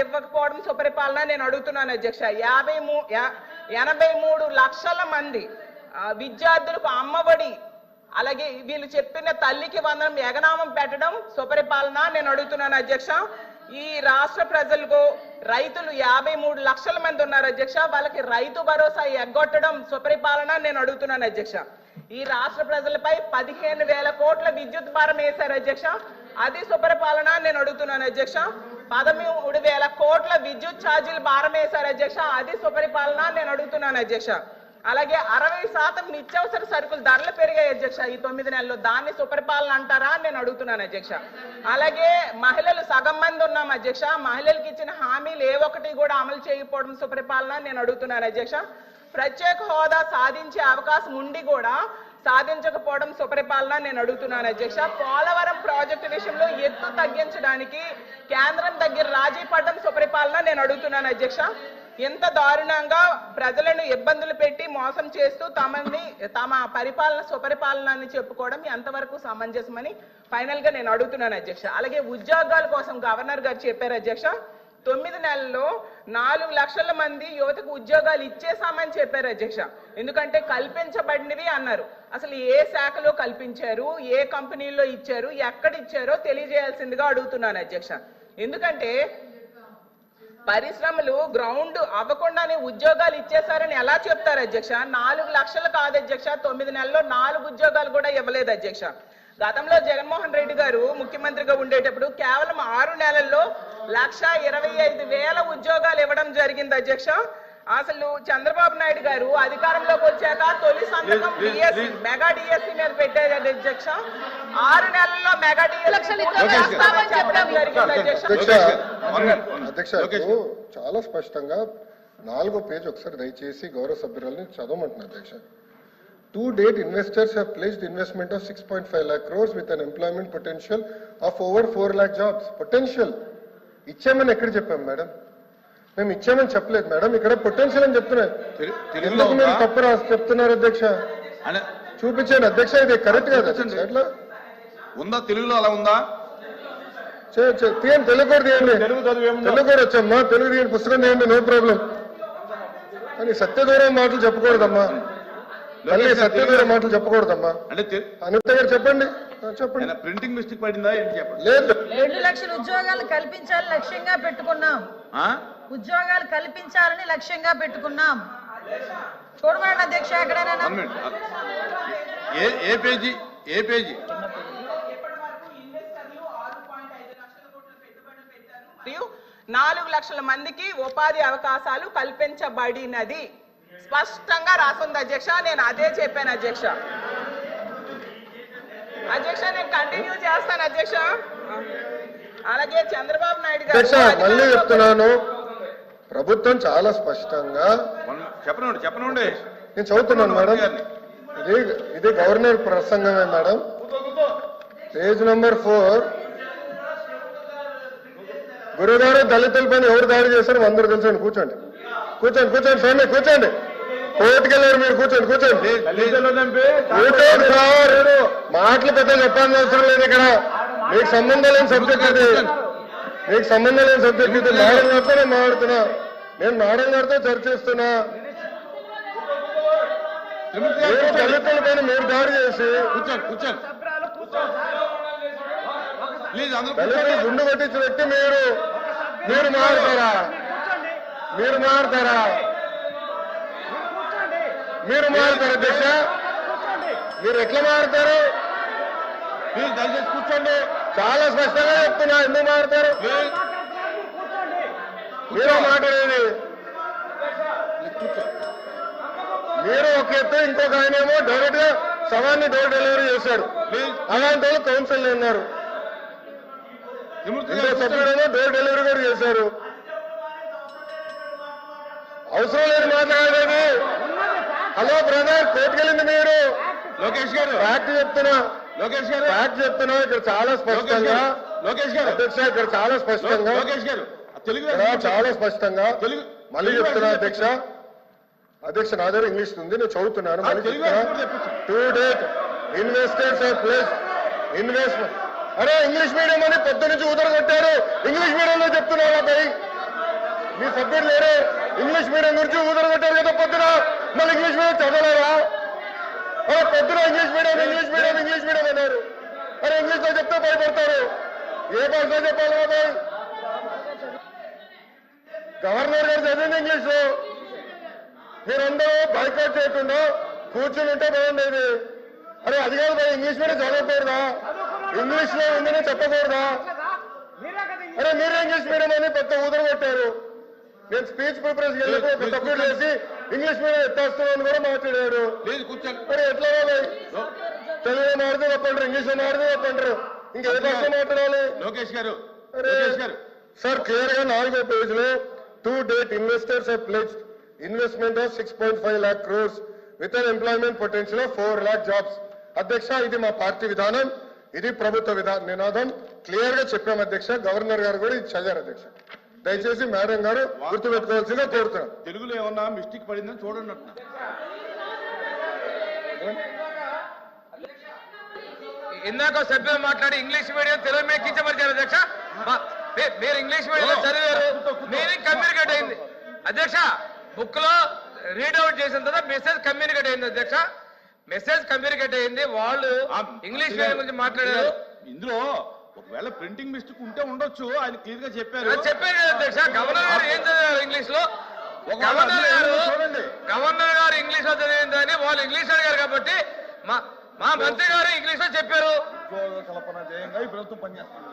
ఇవ్వకపోవడం సుపరిపాలన నేను అడుగుతున్నాను అధ్యక్ష. 83 లక్షల మంది విద్యార్థులకు అమ్మఒడి, అలాగే వీళ్ళు చెప్పిన తల్లికి వందనం ఎగనామం పెట్టడం సుపరిపాలన నేను అడుగుతున్నాను అధ్యక్ష. ఈ రాష్ట్ర ప్రజలకు రైతులు 53 లక్షల మంది ఉన్నారు అధ్యక్ష, వాళ్ళకి రైతు భరోసా ఎగ్గొట్టడం సుపరిపాలన నేను అడుగుతున్నాను అధ్యక్ష. ఈ రాష్ట్ర ప్రజలపై 15,000 కోట్ల విద్యుత్ భారం వేశారు అధ్యక్ష, అది సుపరిపాలన నేను అడుగుతున్నాను అధ్యక్ష. 13,000 కోట్ల విద్యుత్ ఛార్జీలు భారం వేశారు అధ్యక్ష, అది సుపరిపాలన నేను అడుగుతున్నాను అధ్యక్ష. అలాగే 60% నిత్యావసర సరుకులు ధరలు పెరిగాయి అధ్యక్ష ఈ 9 నెలల్లో, దాన్ని సుపరిపాలన అంటారా నేను అడుగుతున్నాను అధ్యక్ష. అలాగే మహిళలు సగం మంది ఉన్నాం అధ్యక్ష, మహిళలకు ఇచ్చిన హామీలు ఏ ఒక్కటి కూడా అమలు చేయకపోవడం సుపరిపాలన నేను అడుగుతున్నాను అధ్యక్ష. ప్రత్యేక హోదా సాధించే అవకాశం ఉండి కూడా సాధించకపోవడం సుపరిపాలన నేను అడుగుతున్నాను అధ్యక్ష. పోలవరం ప్రాజెక్టు విషయంలో ఎత్తు తగ్గించడానికి కేంద్రం దగ్గర రాజీ పడడం సుపరిపాలన నేను అడుగుతున్నాను అధ్యక్ష. ఎంత దారుణంగా ప్రజలను ఇబ్బందులు పెట్టి మోసం చేస్తూ తమ పరిపాలన సుపరిపాలన అని చెప్పుకోవడం ఎంతవరకు సమంజసమని ఫైనల్ గా నేను అడుగుతున్నాను అధ్యక్ష. అలాగే ఉద్యోగాల కోసం గవర్నర్ గారు చెప్పారు అధ్యక్ష, 9 నెలల్లో 4 లక్షల మంది యువతకు ఉద్యోగాలు ఇచ్చేసామని చెప్పారు అధ్యక్ష. ఎందుకంటే కల్పించబడినవి అన్నారు, అసలు ఏ శాఖలో కల్పించారు, ఏ కంపెనీల్లో ఇచ్చారు, ఎక్కడ ఇచ్చారో తెలియజేయాల్సిందిగా అడుగుతున్నాను అధ్యక్ష. ఎందుకంటే పరిశ్రమలు గ్రౌండ్ అవ్వకుండానే ఉద్యోగాలు ఇచ్చేసారని ఎలా చెప్తారు అధ్యక్ష? 4 లక్షలు కాదు అధ్యక్ష, 9 నెలల్లో 4 ఉద్యోగాలు కూడా ఇవ్వలేదు అధ్యక్ష. గతంలో జగన్మోహన్ రెడ్డి గారు ముఖ్యమంత్రిగా ఉండేటప్పుడు కేవలం 6 నెలల్లో 1,25,000 ఉద్యోగాలు ఇవ్వడం జరిగింది అధ్యక్ష. అసలు చంద్రబాబు నాయుడు గారు అధికారంలోకి వచ్చాక తొలి సంతకం డిఎస్సి మెగా డిఎస్సి మీద పెట్టారు అధ్యక్ష. 6 నెలల్లో మెగా డిఎస్సి అధ్యక్ష చాలా స్పష్టంగా 4వ పేజ్ ఒకసారి దయచేసి గౌరవ సభ్యురాలని చదవమంటున్నారు అధ్యక్ష. To date, investors have pledged investment of 6.5 lakh crores with an employment potential of over 4 lakh jobs. Potential. ఇచ్చామని ఎక్కడ చెప్పాం మేడం? మేము ఇచ్చామని చెప్పలేదు మేడం, ఇక్కడ పొటెన్షియల్ అని చెప్తున్నారు. ఎందుకు మీరు తప్పు చెప్తున్నారు అధ్యక్ష? చూపించాను అధ్యక్ష, ఇది కరెక్ట్ కాదు అట్లా ఉందా? తెలుగులో అలా ఉందా? తీయండి, తెలుగు కూడా తీయండి, తెలుగు కూడా వచ్చమ్మా, తెలుగు తీయండి, పుస్తకం తీయండి, నో ప్రాబ్లం. కానీ సత్యదూరం మాటలు చెప్పకూడదమ్మా, మళ్ళీ సత్యదూరం మాటలు చెప్పకూడదమ్మా. అనిత గారు చెప్పండి, చెప్పండి. ప్రింటింగ్ మిస్టేక్ పడిందా ఏంటి చెప్పండి. లేదు, 2 లక్షల ఉద్యోగాలు కల్పించాలని లక్ష్యంగా పెట్టుకున్నాం, ఉద్యోగాలు కల్పించాలని లక్ష్యంగా పెట్టుకున్నాం. చూడమండి అధ్యక్ష, ఎక్కడైనా ఏ పేజీ? 4 లక్షల మందికి ఉపాధి అవకాశాలు కల్పించబడినది స్పష్టంగా రాసుంది అధ్యక్ష. నేను అదే చెప్పాను అధ్యక్ష. నేను కంటిన్యూ చేస్తాను అధ్యక్ష. అలాగే చంద్రబాబు నాయుడు గారు మళ్ళీ చెప్తున్నాను, ప్రభుత్వం చాలా స్పష్టంగా చెప్పనండి నేను చదువుతున్నాను మేడం, ఇది గవర్నర్ ప్రసంగమే మేడం. Page number 4. గురుగారు దళితులపైన ఎవరు దాడి చేశారు అందరూ తెలుసండి. కూర్చోండి ఫ్రెండ్, కూర్చోండి. కోర్టుకి వెళ్ళారు మీరు, కూర్చోండి. సార్ మాటలు పెద్ద చెప్పాల్సిన అవసరం లేదు ఇక్కడ. మీకు సంబంధం లేని సబ్జెక్ట్ ఇది, మీకు సంబంధం లేని సబ్జెక్ట్ ఇది. మేడం గారితో నేను మాట్లాడుతున్నా, నేను మేడం గారితో చర్చిస్తున్నా. దళితుల పైన మీరు దాడి చేసి దళితులు గుండు కొట్టించిన వ్యక్తి మీరు మారుతారా? అధ్యక్ష, మీరు ఎట్లా మారుతారు? కూర్చోండి. చాలా స్పష్టంగా చెప్తున్నా, ఎందుకు మారుతారు? మీరు మాట్లాడేది మీరు ఒక ఎత్తు, ఇంకొక ఆయనేమో డైరెక్ట్ గా సవాన్ని డోర్ డెలివరీ చేశారు. అలాంటి వాళ్ళు కౌన్సిల్ ఉన్నారు, ఇంకో సభ్యుడేమో డోర్ డెలివరీ కూడా చేశారు. అవసరం లేదు మాట్లాడేది. హలో బ్రదర్, కోర్టుకెళ్ళింది మీరు. లోకేష్ గారు ఫ్యాక్ట్ చెప్తున్నా, ఇక్కడ చాలా స్పష్టంగా అధ్యక్ష, ఇక్కడ చాలా స్పష్టంగా మళ్ళీ చెప్తున్నా అధ్యక్ష నా దగ్గర ఇంగ్లీష్ ఉంది, నేను చదువుతున్నాను. మళ్ళీ చెప్తున్నా, to date investors of plus investment. అరే ఇంగ్లీష్ మీడియం అని పొద్దు నుంచి ఉదరగొట్టారు, ఇంగ్లీష్ మీడియంలో చెప్తున్నారా పై మీ సభ్యుడు లేరు ఇంగ్లీష్ మీడియం గురించి ఊదరగొట్టారు కదా పొద్దున, మళ్ళీ ఇంగ్లీష్ మీడియం చదవలేరా? పొద్దున ఇంగ్లీష్ మీడియం అన్నారు. అరే ఇంగ్లీష్ లో చెప్తే భయపడతారు, ఏ భాషలో చెప్పాలి బాబాయ్? గవర్నర్ గారు చదివింది ఇంగ్లీష్ లో, మీరందరూ బైకాట్ చేయకుండా కూర్చుని ఉంటే బాగుండేది. అరే అది కాదు భయ, ఇంగ్లీష్ మీడియం చదవకూడదా? ఇంగ్లీష్ లో ఉందని చెప్పకూడదా? అరే మీరే ఇంగ్లీష్ మీడియం అని పెద్ద ఊదర కొట్టారు. నేను స్పీచ్ ప్రిపరేషన్ వెళ్ళినప్పుడు ఒక సభ్యుడు చేసి ఇంగ్లీష్ మీడియం ఎత్తేస్తామని కూడా మాట్లాడాడు. లేదు కూర్చోండి. మరి ఎట్లా బాబాయ్? తెలుగులో మాడితే తప్పంటారు, ఇంగ్లీష్ లో మాడితే తప్పంటారు, ఇంకే భాష మాట్లాడాలి? లోకేష్ గారు, అరే లోకేష్ గారు, సార్ క్లియర్ గా 4వ పేజ్ లో to date investors have pledged investment of 6.5 lakh crores with an employment potential of 4 lakh jobs. అధ్యక్ష ఇది మా పార్టీ విధానం, ఇది ప్రభుత్వ నినాదం, క్లియర్ గా చెప్పాం అధ్యక్ష. గవర్నర్ గారు కూడా ఇది చదివారు అధ్యక్ష. దయచేసి మేడం గారు గుర్తుపెట్టుకోవాల్సిందిగా కోరుతున్నాం. తెలుగులో ఏమన్నా మిస్టేక్ పడిందని చూడండి అంటున్నా. ఇందాక సభ్యులు మాట్లాడి ఇంగ్లీష్ మీడియం తెలుగు మీడియం కించపరిచారు అధ్యక్ష. మీరు ఇంగ్లీష్ మీడియంలో చదివారు, మీనింగ్ కమ్యూనికేట్ అయింది అధ్యక్ష. బుక్ లో రీడౌట్ చేసిన తర్వాత మెసేజ్ కమ్యూనికేట్ అయింది అధ్యక్ష. మెసేజ్ కమ్యూనికేట్ అయింది, వాళ్ళు ఇంగ్లీష్ మీడియం గురించి మాట్లాడారు. ఇందులో ఒకవేళ ప్రింటింగ్ మిస్టేక్ ఉంటే ఉండొచ్చు, ఆయన క్లియర్ గా చెప్పారు. చెప్పారు కదా అధ్యక్ష. గవర్నర్ గారు ఏం చదివారు ఇంగ్లీష్ లో? గవర్నర్ గారు ఇంగ్లీష్ లో చదివిందని వాళ్ళు ఇంగ్లీష్ అడిగారు కాబట్టి మా మంత్రి గారు ఇంగ్లీష్ లో చెప్పారు. కల్పన జయంగా ఈ ప్రభుత్వం పనిచేస్తుంది.